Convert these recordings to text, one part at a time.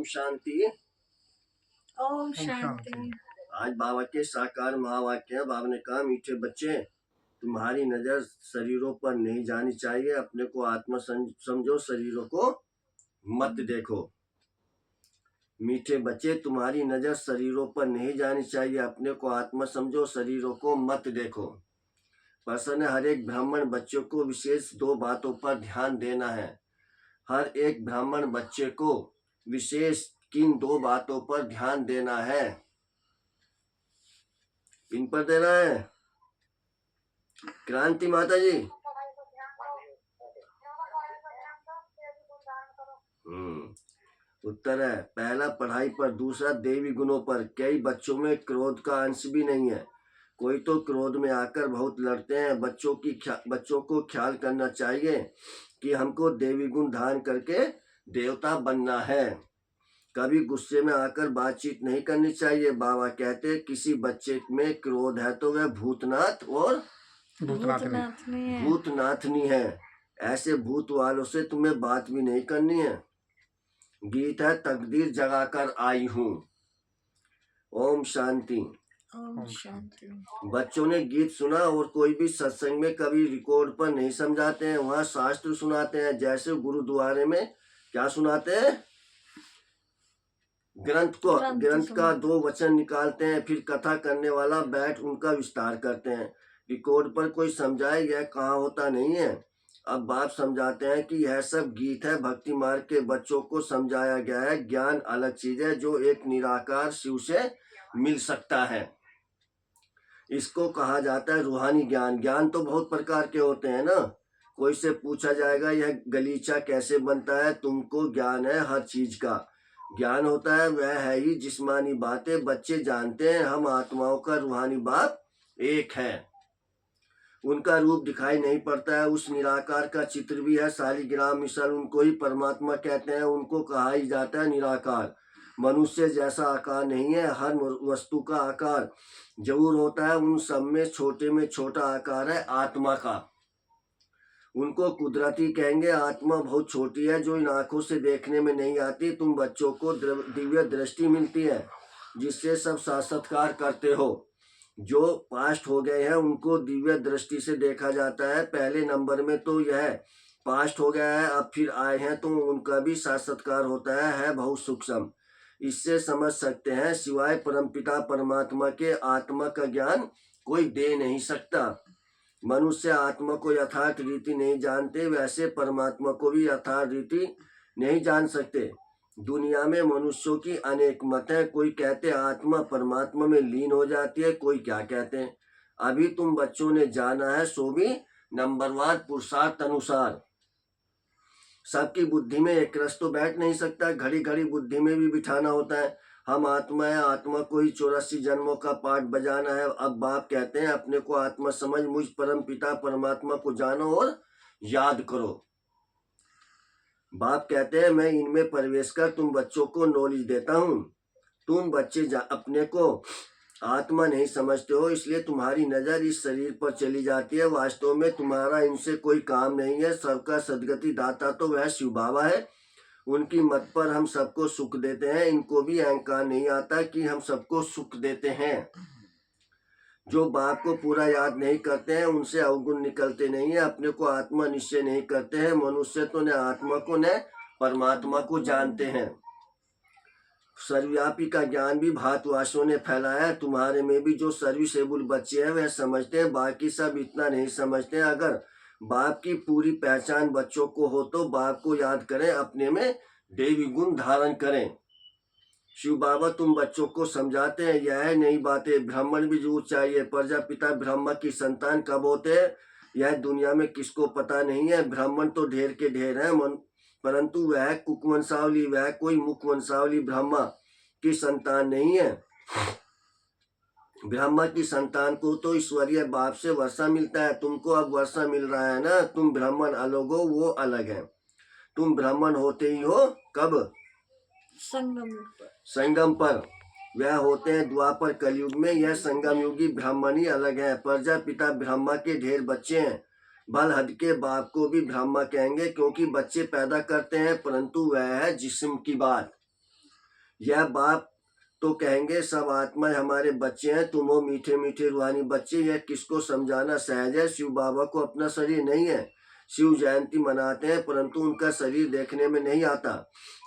शांति। ओम शांति। आज बाबा के साकार महावाक्य। बाबा ने कहा, मीठे बच्चे, तुम्हारी नजर शरीरों पर नहीं जानी चाहिए, अपने को आत्मा समझो, शरीरों को मत देखो। मीठे बच्चे, तुम्हारी नजर शरीरों पर नहीं जानी चाहिए, अपने को आत्मा समझो, शरीरों को मत देखो। प्रश्न, हर एक ब्राह्मण बच्चों को विशेष 2 बातों पर ध्यान देना है। हर एक ब्राह्मण बच्चे को विशेष किन 2 बातों पर ध्यान देना है? किन पर देना है? क्रांति माता जी। उत्तर है, पहला पढ़ाई पर, दूसरा देवी गुणों पर। कई बच्चों में क्रोध का अंश भी नहीं है, कोई तो क्रोध में आकर बहुत लड़ते हैं। बच्चों को ख्याल करना चाहिए कि हमको देवी गुण धारण करके देवता बनना है। कभी गुस्से में आकर बातचीत नहीं करनी चाहिए। बाबा कहते, किसी बच्चे में क्रोध है तो वह भूतनाथ और भूतनाथनी है। ऐसे भूत वालों से तुम्हें बात भी नहीं करनी है। गीत है, तकदीर जगाकर आई हूँ। ओम शांति। ओम शांति। बच्चों ने गीत सुना और कोई भी सत्संग में कभी रिकॉर्ड पर नहीं समझाते हैं, वहाँ शास्त्र सुनाते हैं। जैसे गुरुद्वारे में क्या सुनाते हैं? ग्रंथ का 2 वचन निकालते हैं, फिर कथा करने वाला बैठ उनका विस्तार करते हैं। रिकॉर्ड पर कोई समझाए, यह कहाँ होता नहीं है। अब बाप समझाते हैं कि यह सब गीत है, भक्ति मार्ग के बच्चों को समझाया गया है। ज्ञान अलग चीज है जो एक निराकार शिव से मिल सकता है। इसको कहा जाता है रूहानी ज्ञान। ज्ञान तो बहुत प्रकार के होते हैं ना। कोई से पूछा जाएगा, यह गलीचा कैसे बनता है? तुमको ज्ञान है हर चीज का। ज्ञान होता है वह है ही जिस्मानी बातें बच्चे जानते हैं। हम आत्माओं का रूहानी बाप एक है, उनका रूप दिखाई नहीं पड़ता है। उस निराकार का चित्र भी है। शालिग्राम मिसल उनको ही परमात्मा कहते हैं, उनको कहा ही जाता है निराकार। मनुष्य जैसा आकार नहीं है, हर वस्तु का आकार जरूर होता है। उन सब में छोटा आकार है आत्मा का। उनको कुदरती कहेंगे। आत्मा बहुत छोटी है जो इन आंखों से देखने में नहीं आती। तुम बच्चों को दिव्य दृष्टि मिलती है जिससे सब साक्षात्कार करते हो। जो पास्ट हो गए हैं उनको दिव्य दृष्टि से देखा जाता है। पहले नंबर में तो यह पास्ट हो गया है, अब फिर आए हैं तो उनका भी साक्षात्कार होता है बहुत सूक्ष्म। इससे समझ सकते हैं, सिवाय परमपिता परमात्मा के आत्मा का ज्ञान कोई दे नहीं सकता। मनुष्य आत्मा को यथार्थ रीति नहीं जानते, वैसे परमात्मा को भी यथार्थ रीति नहीं जान सकते। दुनिया में मनुष्यों की अनेक मत है। कोई कहते आत्मा परमात्मा में लीन हो जाती है, कोई क्या कहते हैं। अभी तुम बच्चों ने जाना है, सो भी नंबरवार पुरुषार्थ अनुसार। सबकी बुद्धि में एक रस तो बैठ नहीं सकता, घड़ी घड़ी बुद्धि में भी बिठाना होता है। हम आत्मा है, आत्मा को ही 84 जन्मों का पाठ बजाना है। अब बाप कहते हैं, अपने को आत्मा समझ, मुझ परम पिता परमात्मा को जानो और याद करो। बाप कहते हैं, मैं इनमें प्रवेश कर तुम बच्चों को नॉलेज देता हूँ। तुम बच्चे अपने को आत्मा नहीं समझते हो, इसलिए तुम्हारी नजर इस शरीर पर चली जाती है। वास्तव में तुम्हारा इनसे कोई काम नहीं है। सबका सदगति दाता तो वह शिव बाबा है। उनकी मत पर हम सबको सुख देते हैं। इनको भी अहंकार नहीं आता कि हम सबको सुख देते हैं। जो बाप को पूरा याद नहीं करते हैं उनसे अवगुण निकलते नहीं है। अपने को आत्मा निश्चय नहीं करते हैं। मनुष्य तो न आत्मा को न परमात्मा को जानते हैं। सर्वव्यापी का ज्ञान भी भारतवासियों ने फैलाया है। तुम्हारे में भी जो सर्विसेबल बच्चे हैं वह समझते हैं, बाकी सब इतना नहीं समझते हैं। अगर बाप की पूरी पहचान बच्चों को हो तो बाप को याद करें, अपने में देवी गुण धारण करें। शिव बाबा तुम बच्चों को समझाते हैं, यह नई बातें। ब्राह्मण भी जरूर चाहिए। प्रजापिता ब्रह्मा की संतान कब होते हैं यह दुनिया में किसको पता नहीं है। ब्राह्मण तो ढेर के ढेर हैं, परंतु वह कुकवंशावली, वह कोई मुखवंशावली ब्रह्मा की संतान नहीं है। ब्रह्मा की संतान को तो ईश्वरीय बाप से वर्षा मिलता है। तुमको अब वर्षा मिल रहा है ना। तुम ब्राह्मण अलग हो, वो अलग है। तुम ब्राह्मण होते ही हो कब? संगम पर। वह होते हैं द्वापर कलयुग में। यह संगम युगी ब्राह्मण ही अलग है। प्रजापिता ब्रह्मा के ढेर बच्चे हैं। बल हद के बाप को भी ब्रह्मा कहेंगे क्योंकि बच्चे पैदा करते हैं, परंतु वह है जिस्म की बात। यह बाप तो कहेंगे सब आत्माएं हमारे बच्चे हैं, तुम हो मीठे मीठे रूहानी बच्चे। यह किसको समझाना सहज है? शिव बाबा को अपना शरीर नहीं है। शिव जयंती मनाते हैं परंतु उनका शरीर देखने में नहीं आता।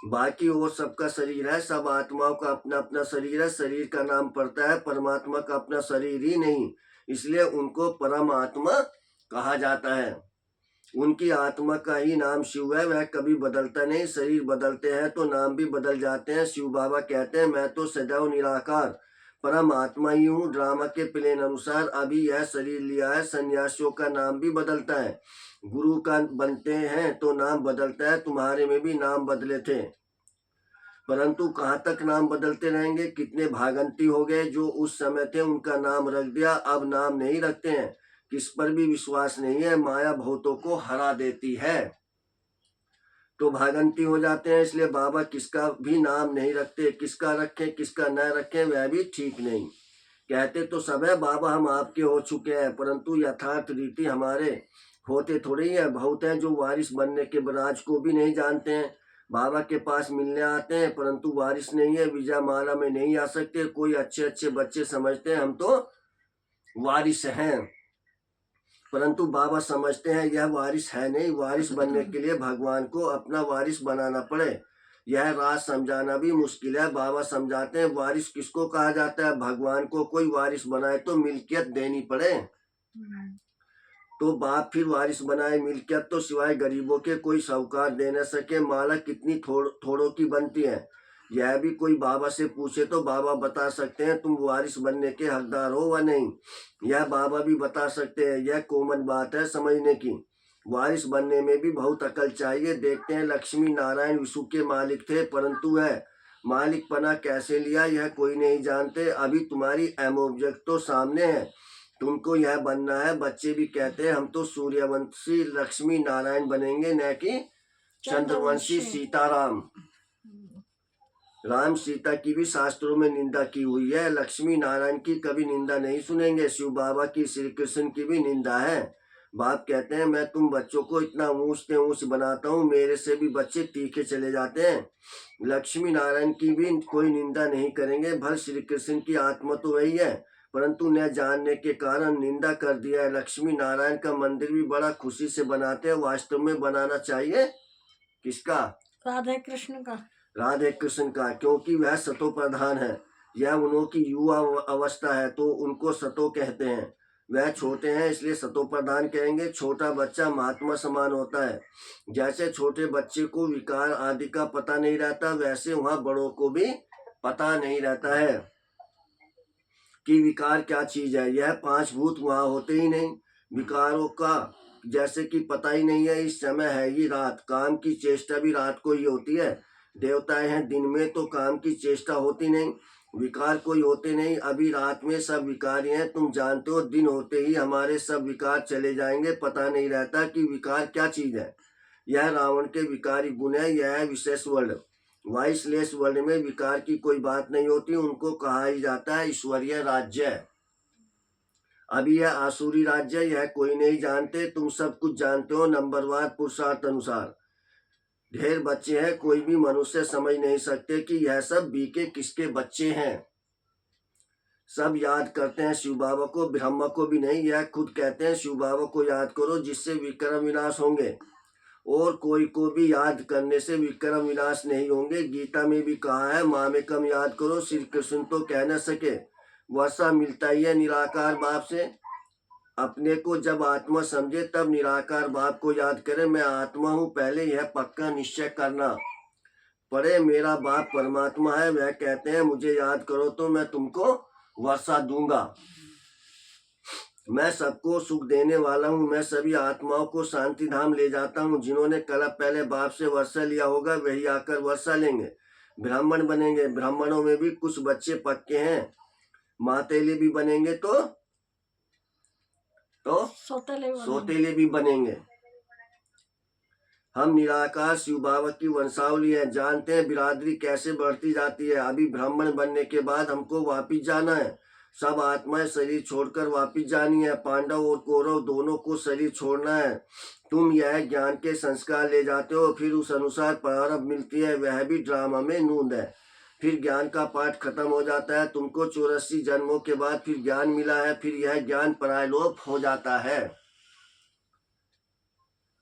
बाकी और सबका शरीर है, सब आत्माओं का अपना अपना शरीर है। शरीर का नाम पड़ता है, परमात्मा का अपना शरीर ही नहीं, इसलिए उनको परम आत्मा कहा जाता है। उनकी आत्मा का ही नाम शिव है, वह कभी बदलता नहीं। शरीर बदलते हैं तो नाम भी बदल जाते हैं। शिव बाबा कहते हैं मैं तो सदैव निराकार परम आत्मा ही हूँ। ड्रामा के प्लेन अनुसार अभी यह शरीर लिया है। सन्यासियों का नाम भी बदलता है, गुरु का बनते हैं तो नाम बदलता है। तुम्हारे में भी नाम बदले थे, परंतु कहाँ तक नाम बदलते रहेंगे? कितने भागंती हो गए जो उस समय थे उनका नाम रख दिया, अब नाम नहीं रखते हैं। किस पर भी विश्वास नहीं है, माया भूतों को हरा देती है तो भागंती हो जाते हैं। इसलिए बाबा किसका भी नाम नहीं रखते। किसका रखें किसका न रखें वह भी ठीक नहीं। कहते तो सब है बाबा हम आपके हो चुके हैं, परंतु यथार्थ रीति हमारे होते थोड़ी है। बहुत हैं जो वारिस बनने के राज को भी नहीं जानते हैं। बाबा के पास मिलने आते हैं परंतु वारिस नहीं है, विजय माला में नहीं आ सकते। कोई अच्छे अच्छे बच्चे समझते हैं हम तो वारिस हैं, परंतु बाबा समझते हैं यह वारिस है नहीं। वारिस बनने के लिए भगवान को अपना वारिस बनाना पड़े। यह राज समझाना भी मुश्किल है। बाबा समझाते हैं वारिस किसको कहा जाता है। भगवान को कोई वारिस बनाए तो मिल्कियत देनी पड़े, तो बाप फिर वारिस बनाए। मिल्कियत तो सिवाय गरीबों के कोई साहूकार दे न सके। माला कितनी थोड़ों की बनती है, यह भी कोई बाबा से पूछे तो बाबा बता सकते हैं तुम वारिस बनने के हकदार हो व नहीं। यह बाबा भी बता सकते हैं। यह कॉमन बात है समझने की। वारिस बनने में भी बहुत अकल चाहिए। देखते हैं लक्ष्मी नारायण विश्व के मालिक थे, परंतु वह मालिक पना कैसे लिया यह कोई नहीं जानते। अभी तुम्हारी एम ऑब्जेक्ट तो सामने है, तुमको यह बनना है। बच्चे भी कहते हैं हम तो सूर्यवंशी लक्ष्मी नारायण बनेंगे, न कि चंद्रवंशी सीताराम। राम सीता की भी शास्त्रों में निंदा की हुई है, लक्ष्मी नारायण की कभी निंदा नहीं सुनेंगे। शिव बाबा की श्री कृष्ण की भी निंदा है। बाप कहते हैं मैं तुम बच्चों को इतना ऊंच बनाता हूँ, मेरे से भी बच्चे तीखे चले जाते हैं। लक्ष्मी नारायण की भी कोई निंदा नहीं करेंगे। भल श्री कृष्ण की आत्मा तो वही है, परंतु न जानने के कारण निंदा कर दिया है। लक्ष्मी नारायण का मंदिर भी बड़ा खुशी से बनाते हैं। वास्तव में बनाना चाहिए किसका? राधे कृष्ण का। राधे कृष्ण का, क्योंकि वह सतो प्रधान है। यह उनकी युवा अवस्था है तो उनको सतो कहते हैं। वह छोटे हैं इसलिए सतो प्रधान कहेंगे। छोटा बच्चा महात्मा समान होता है। जैसे छोटे बच्चे को विकार आदि का पता नहीं रहता, वैसे वहाँ बड़ों को भी पता नहीं रहता है कि विकार क्या चीज है। यह पांच भूत वहाँ होते ही नहीं। विकारों का जैसे कि पता ही नहीं है। इस समय है ही रात, काम की चेष्टा भी रात को ही होती है। देवताएं हैं दिन में तो काम की चेष्टा होती नहीं, विकार कोई होते नहीं। अभी रात में सब विकारी हैं, तुम जानते हो दिन होते ही हमारे सब विकार चले जाएंगे। पता नहीं रहता कि विकार क्या चीज है। यह रावण के विकारी गुण है। यह विशेष वर्ल्ड वाइसलेस वर्ल्ड में विकार की कोई बात नहीं होती, उनको कहा ही जाता है ईश्वरीय राज्य। अभी यह आसुरी राज्य, यह कोई नहीं जानते। तुम सब कुछ जानते हो नंबरवार पुरुषार्थ अनुसार। ढेर बच्चे हैं, कोई भी मनुष्य समझ नहीं सकते कि यह सब बीके किसके बच्चे हैं। सब याद करते हैं शिव बाबा को, ब्रह्मा को भी नहीं। यह खुद कहते हैं शिव बाबा को याद करो जिससे विक्रम विनाश होंगे, और कोई को भी याद करने से विक्रम विनाश नहीं होंगे। गीता में भी कहा है मामेकम याद करो। श्री कृष्ण तो कह न सके, वर्षा मिलता ही है निराकार बाप से। अपने को जब आत्मा समझे तब निराकार बाप को याद करे। मैं आत्मा हूँ, पहले यह पक्का निश्चय करना पड़े। मेरा बाप परमात्मा है, वह कहते हैं मुझे याद करो तो मैं तुमको वर्षा दूंगा। मैं सबको सुख देने वाला हूँ। मैं सभी आत्माओं को शांति धाम ले जाता हूँ। जिन्होंने कल पहले बाप से वर्षा लिया होगा वही आकर वर्षा लेंगे, ब्राह्मण बनेंगे। ब्राह्मणों में भी कुछ बच्चे पक्के हैं, मातेले भी बनेंगे तो सोतेले भी बनेंगे। हम निराकार शिव बाबा की वंशावली है, जानते हैं बिरादरी कैसे बढ़ती जाती है। अभी ब्राह्मण बनने के बाद हमको वापिस जाना है। सब आत्माएं शरीर छोड़कर वापिस जानी है। पांडव और कौरव दोनों को शरीर छोड़ना है। तुम यह ज्ञान के संस्कार ले जाते हो, फिर उस अनुसार प्रारब्ध मिलती है। वह भी ड्रामा में नूंद है। फिर ज्ञान का पाठ खत्म हो जाता है। तुमको 84 जन्मों के बाद फिर ज्ञान मिला है, फिर यह ज्ञान परायलोप हो जाता है।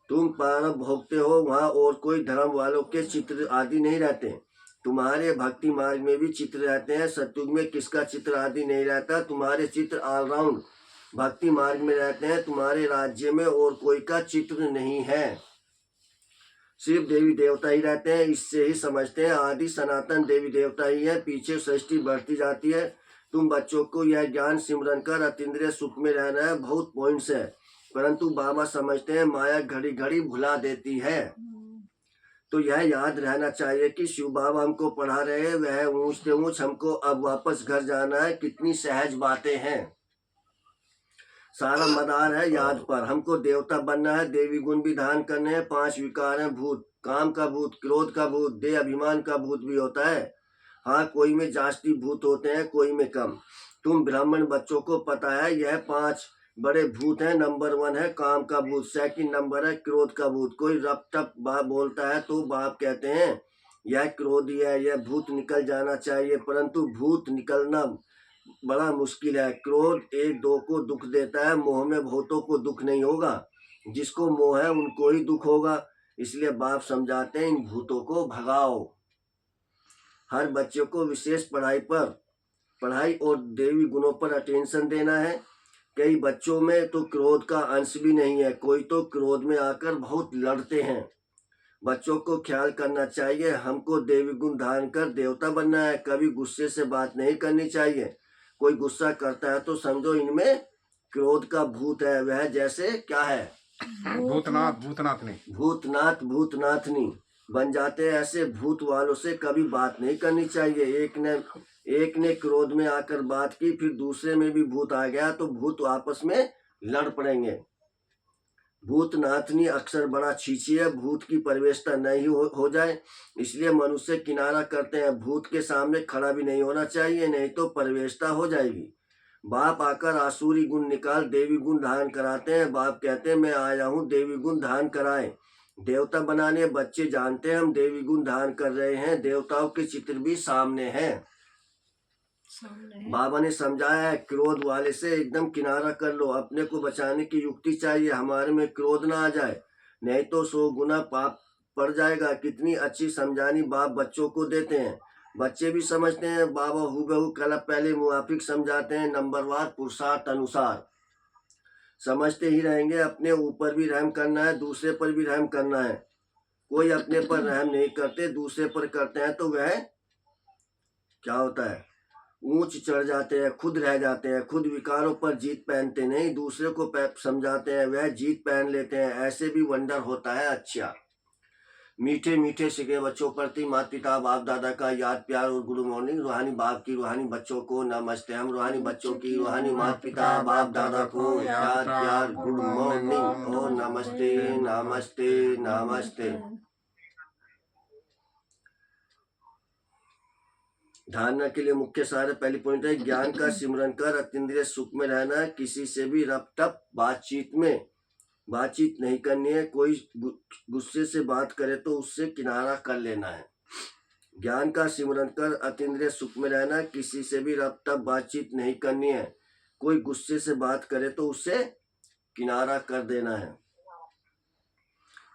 तुम प्रारब्ध भोगते हो, वहां और कोई धर्म वालों के चित्र आदि नहीं रहते। तुम्हारे भक्ति मार्ग में भी चित्र रहते हैं, सतयुग में किसका चित्र आदि नहीं रहता। तुम्हारे चित्र ऑलराउंड भक्ति मार्ग में रहते हैं। तुम्हारे राज्य में और कोई का चित्र नहीं है, सिर्फ देवी देवता ही रहते हैं। इससे ही समझते हैं आदि सनातन देवी देवता ही है, पीछे सृष्टि बढ़ती जाती है। तुम बच्चों को यह ज्ञान सिमरन कर अतीन्द्रिय सुख में रहना है। बहुत पॉइंट्स है, परंतु बाबा समझते हैं माया घड़ी घड़ी भुला देती है। तो यह याद रहना चाहिए कि शिव बाबा हमको पढ़ा रहे हैं, वह ऊंच से ऊंच, हमको अब वापस घर जाना है। कितनी सहज बातें हैं, सारा मदार है याद पर। हमको देवता बनना है, देवी गुण भी धारण करने हैं। 5 विकार हैं भूत, काम का भूत, क्रोध का भूत, देह अभिमान का भूत भी होता है। हाँ, कोई में जास्ती भूत होते हैं, कोई में कम। तुम ब्राह्मण बच्चों को पता है यह 5 बड़े भूत हैं। नंबर 1 है काम का भूत, सेकंड नंबर है क्रोध का भूत। कोई रप टप बाप बोलता है तो बाप कहते हैं यह क्रोधी है, यह भूत निकल जाना चाहिए, परंतु भूत निकलना बड़ा मुश्किल है। क्रोध एक दो को दुख देता है, मोह में बहुतों को दुख नहीं होगा। जिसको मोह है उनको ही दुख होगा। इसलिए बाप समझाते हैं इन भूतों को भगाओ। हर बच्चे को विशेष पढ़ाई और देवी गुणों पर अटेंशन देना है। कई बच्चों में तो क्रोध का अंश भी नहीं है, कोई तो क्रोध में आकर बहुत लड़ते हैं। बच्चों को ख्याल करना चाहिए हमको देवी गुण धारण कर देवता बनना है। कभी गुस्से से बात नहीं करनी चाहिए। कोई गुस्सा करता है तो समझो इनमें क्रोध का भूत है। वह जैसे क्या है, भूतनाथनी बन जाते हैं। ऐसे भूत वालों से कभी बात नहीं करनी चाहिए। एक ने क्रोध में आकर बात की, फिर दूसरे में भी भूत आ गया तो भूत आपस में लड़ पड़ेंगे। भूतनाथनी अक्सर बड़ा छीछी है, भूत की प्रवेशता नहीं हो जाए, इसलिए मनुष्य किनारा करते हैं। भूत के सामने खड़ा भी नहीं होना चाहिए, नहीं तो प्रवेशता हो जाएगी। बाप आकर आसुरी गुण निकाल देवी गुण धारण कराते हैं। बाप कहते हैं मैं आया हूँ देवी गुण धारण कराए, देवता बनाने। बच्चे जानते हैं हम देवी गुण धारण कर रहे हैं, देवताओं के चित्र भी सामने हैं। बाबा ने समझाया है क्रोध वाले से एकदम किनारा कर लो। अपने को बचाने की युक्ति चाहिए, हमारे में क्रोध ना आ जाए, नहीं तो 100 गुना पाप पड़ जाएगा। कितनी अच्छी समझानी बाप बच्चों को देते हैं। बच्चे भी समझते हैं। बाबा हूबहू कल पहले मुआफिक समझाते हैं, नंबरवार पुरुषार्थ अनुसार समझते ही रहेंगे। अपने ऊपर भी रहम करना है, दूसरे पर भी रहम करना है। कोई अपने पर रहम नहीं करते, दूसरे पर करते हैं तो वह क्या होता है, ऊंच चढ़ जाते हैं, खुद रह जाते हैं। खुद विकारों पर जीत पहनते नहीं, दूसरे को समझाते हैं, वह जीत पहन लेते हैं। ऐसे भी वंडर होता है। अच्छा, मीठे मीठे सिके बच्चों प्रति माता पिता बाप दादा का याद प्यार और गुड मॉर्निंग। रूहानी बाप की रूहानी बच्चों को नमस्ते। हम रूहानी बच्चों की रूहानी माता पिता बाप दादा को याद प्यार गुड मॉर्निंग और नमस्ते नमस्ते नमस्ते। धारणा के लिए मुख्य सारे पहली पॉइंट है ज्ञान का सिमरन कर अतीन्द्रिय सुख में रहना है। किसी से भी रप टप बातचीत नहीं करनी है। कोई गुस्से से बात करे तो उससे किनारा कर लेना है। ज्ञान का सिमरन कर अतीन्द्रिय सुख में रहना, किसी से भी रप टप बातचीत नहीं करनी है। कोई गुस्से से बात करे तो उससे किनारा कर देना है।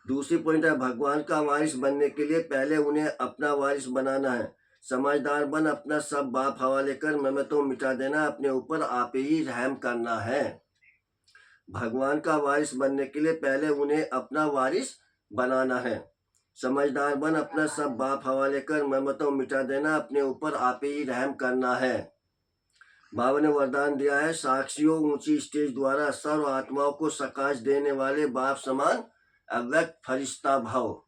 दूसरी पॉइंट है भगवान का वारिस बनने के लिए पहले उन्हें अपना वारिस बनाना है। समझदार बन, अपना सब बाप हवाले कर, मैं तो मिटा देना, अपने ऊपर आप ही रहम करना है। भगवान का वारिस बनने के लिए पहले उन्हें अपना वारिस बनाना है। समझदार बन, अपना सब बाप हवाले कर, मैं तो मिटा देना, अपने ऊपर आप ही रहम करना है। बाबा ने वरदान दिया है साक्षियों ऊंची स्टेज द्वारा सर्व आत्माओं को सकाश देने वाले बाप समान अव्यक्त फरिश्ता भाव।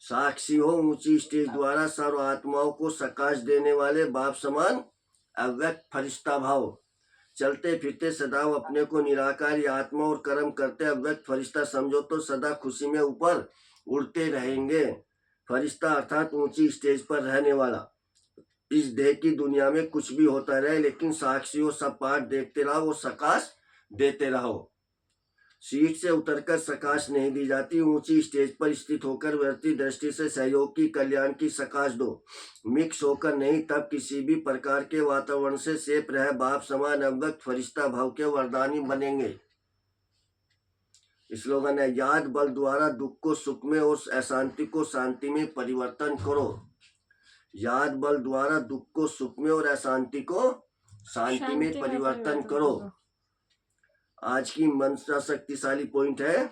साक्षी हो ऊंची स्टेज द्वारा सर्व आत्माओं को सकाश देने वाले बाप समान अव्यक्त फरिश्ता भाव। चलते फिरते सदा अपने को निराकारी आत्मा और कर्म करते अव्यक्त फरिश्ता समझो तो सदा खुशी में ऊपर उड़ते रहेंगे। फरिश्ता अर्थात ऊंची स्टेज पर रहने वाला। इस देह की दुनिया में कुछ भी होता रहे, लेकिन साक्षी हो सब पाठ देखते रहो, वो सकाश देते रहो। सीट से उतरकर सकाश नहीं दी जाती, ऊंची स्टेज पर स्थित होकर व्यक्ति दृष्टि से सहयोग की, कल्याण की सकाश दो। मिक्स होकर नहीं, तब किसी भी प्रकार के वातावरण से सेफ रह बाप समान अवगत फरिश्ता भाव के वरदानी बनेंगे। स्लोगन है, याद बल द्वारा दुख को सुख में और अशांति को शांति में परिवर्तन करो। याद बल द्वारा दुख को सुख में और अशांति को शांति में परिवर्तन करो। आज की मंत्र शक्तिशाली पॉइंट है,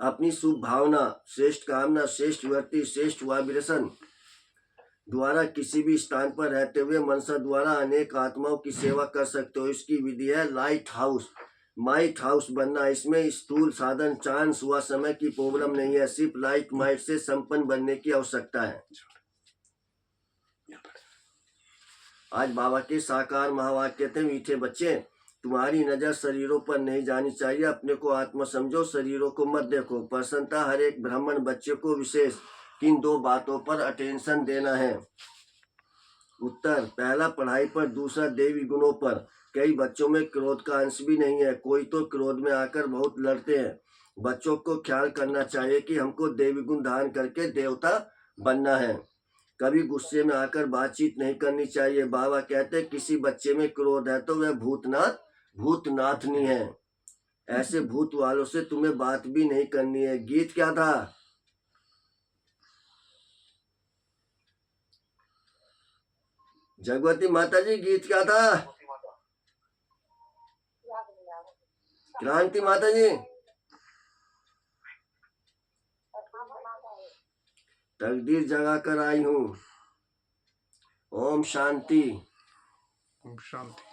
अपनी शुभ भावना, श्रेष्ठ कामना, श्रेष्ठ व्यक्ति, श्रेष्ठ वाइब्रेशन द्वारा किसी भी स्थान पर रहते हुए मनसा द्वारा अनेक आत्माओं की सेवा कर सकते हो। इसकी विधि है लाइट हाउस, माइट हाउस बनना। इसमें स्थूल साधन, चांस हुआ समय की प्रॉब्लम नहीं है, सिर्फ लाइट माइट से संपन्न बनने की आवश्यकता है। आज बाबा के साकार महावाक्य कहते हैं, मीठे बच्चे तुम्हारी नजर शरीरों पर नहीं जानी चाहिए, अपने को आत्मा समझो, शरीरों को मत देखो। प्रसन्नता हर एक ब्राह्मण बच्चे को विशेष किन दो बातों पर अटेंशन देना है। उत्तर, पहला पढ़ाई पर, दूसरा देवी गुणों पर। कई बच्चों में क्रोध का अंश भी नहीं है, कोई तो क्रोध में आकर बहुत लड़ते हैं। बच्चों को ख्याल करना चाहिए कि हमको देवी गुण धारण करके देवता बनना है। कभी गुस्से में आकर बातचीत नहीं करनी चाहिए। बाबा कहते हैं, किसी बच्चे में क्रोध है तो वह भूतनाथनी है। ऐसे भूत वालों से तुम्हें बात भी नहीं करनी है। गीत क्या था? जगवती माता जी, गीत क्या था? क्रांति माता जी, तकदीर जगा कर आई हूँ। ओम शांति। ओम शांति।